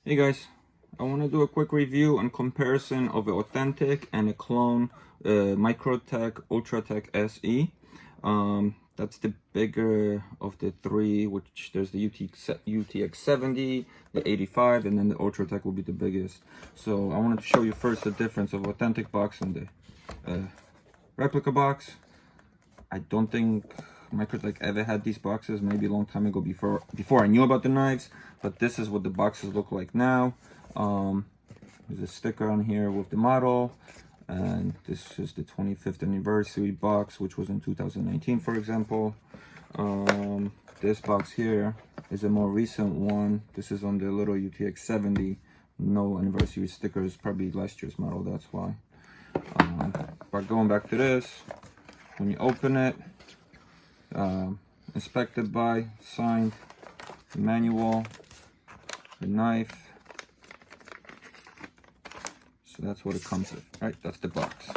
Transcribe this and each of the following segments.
Hey guys, I want to do a quick review and comparison of an authentic and a clone Microtech OTF That's the bigger of the three, which there's the UTX 70, the 85, and then the Ultratech will be the biggest. So I wanted to show you first the difference of authentic box and the replica box. I don't think Microtech ever had these boxes, maybe a long time ago before I knew about the knives, but this is what the boxes look like now. There's a sticker on here with the model, and this is the 25th anniversary box, which was in 2019, for example. This box here is a more recent one. This is on the little UTX 70. No anniversary stickers, probably last year's model, that's why. But going back to this, when you open it, inspected by, signed, the manual, the knife. So that's what it comes with, right? That's the box.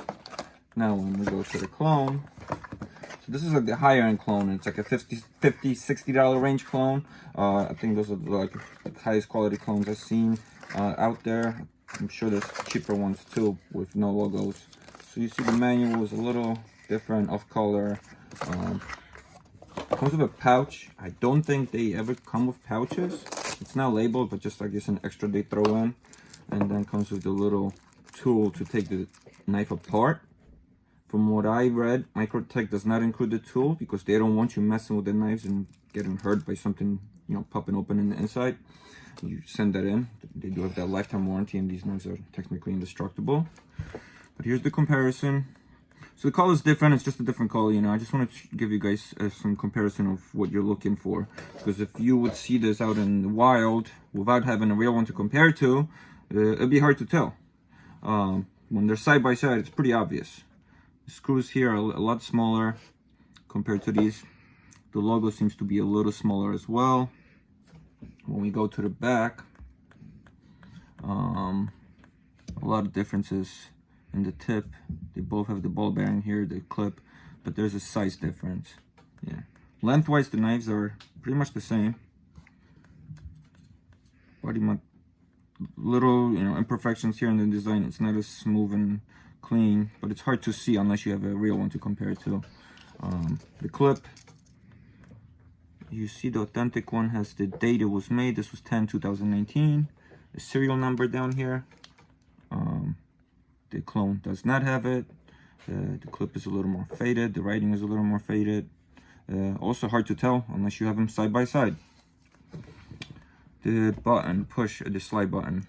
Now when we go to the clone, so this is like the higher end clone. It's like a $50, $60 range clone. I think those are like the highest quality clones I've seen out there. I'm sure there's cheaper ones too with no logos. So you see the manual is a little different, off color. Comes with a pouch. I don't think they ever come with pouches. It's not labeled, but just I guess an extra they throw in. And then comes with the little tool to take the knife apart. From what I read, Microtech does not include the tool because they don't want you messing with the knives and getting hurt by something, you know, popping open in the inside. You send that in. They do have that lifetime warranty, and these knives are technically indestructible. But here's the comparison. So the color is different, it's just a different color, you know. I just wanted to give you guys some comparison of what you're looking for. Because if you would see this out in the wild without having a real one to compare to, it'd be hard to tell. When they're side by side, it's pretty obvious. The screws here are a lot smaller compared to these. The logo seems to be a little smaller as well. When we go to the back, a lot of differences in the tip. They both have the ball bearing here, the clip, but there's a size difference. Yeah, lengthwise the knives are pretty much the same. Body mount, little, you know, imperfections here in the design. It's not as smooth and clean, but it's hard to see unless you have a real one to compare it to. The clip, you see the authentic one has the date it was made. This was 10/2019. The serial number down here. The clone does not have it. The clip is a little more faded. The writing is a little more faded. Also hard to tell unless you have them side by side. The button, push, the slide button,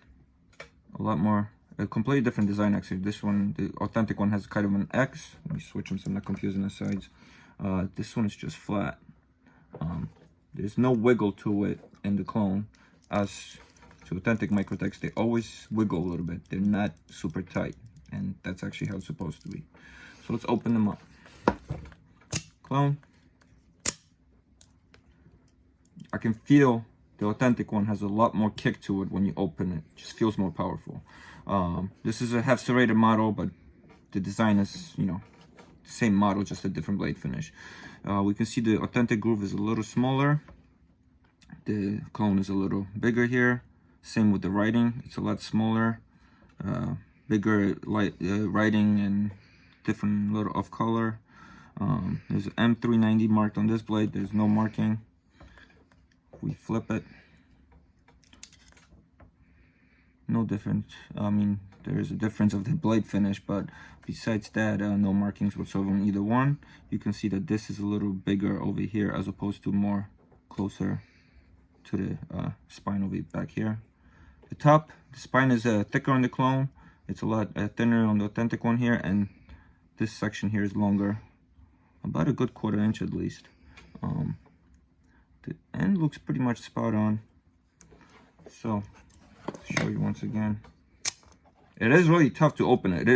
a completely different design actually. This one, the authentic one, has kind of an X. Let me switch them so I'm not confusing the sides. This one is just flat. There's no wiggle to it in the clone. As to authentic Microtechs, they always wiggle a little bit. They're not super tight, and that's actually how it's supposed to be. So let's open them up. Clone. I can feel the authentic one has a lot more kick to it when you open it. It just feels more powerful. This is a half serrated model, but the design is, you know, the same model, just a different blade finish. We can see the authentic groove is a little smaller. The clone is a little bigger here. Same with the writing, it's a lot smaller. Bigger light writing and different little off color. There's an M390 marked on this blade. There's no marking. If we flip it, no difference. I mean, there is a difference of the blade finish, but besides that, no markings whatsoever on either one. You can see that this is a little bigger over here as opposed to more closer to the spine over back here. The top, the spine is thicker on the clone. It's a lot thinner on the authentic one here, and this section here is longer, about a good 1/4 inch at least. The end looks pretty much spot on. So, show you once again. It is really tough to open it.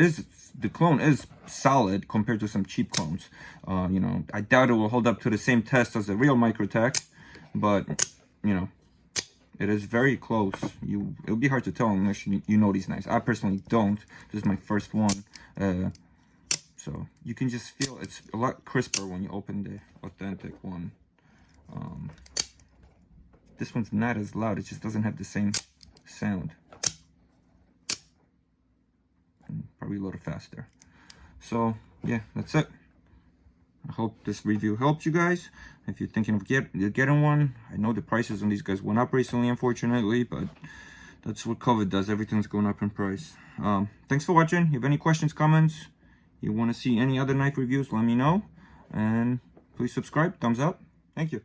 The clone is solid compared to some cheap clones. You know, I doubt it will hold up to the same test as a real Microtech, but you know, it is very close. It would be hard to tell unless you know these knives. I personally don't. This is my first one. So you can just feel it's a lot crisper when you open the authentic one. This one's not as loud. It just doesn't have the same sound. And probably a little faster. So yeah, that's it. I hope this review helped you guys. If you're thinking of getting one, I know the prices on these guys went up recently, unfortunately, but that's what COVID does. Everything's going up in price. Thanks for watching. If you have any questions, comments, you want to see any other knife reviews, let me know. And please subscribe, thumbs up. Thank you.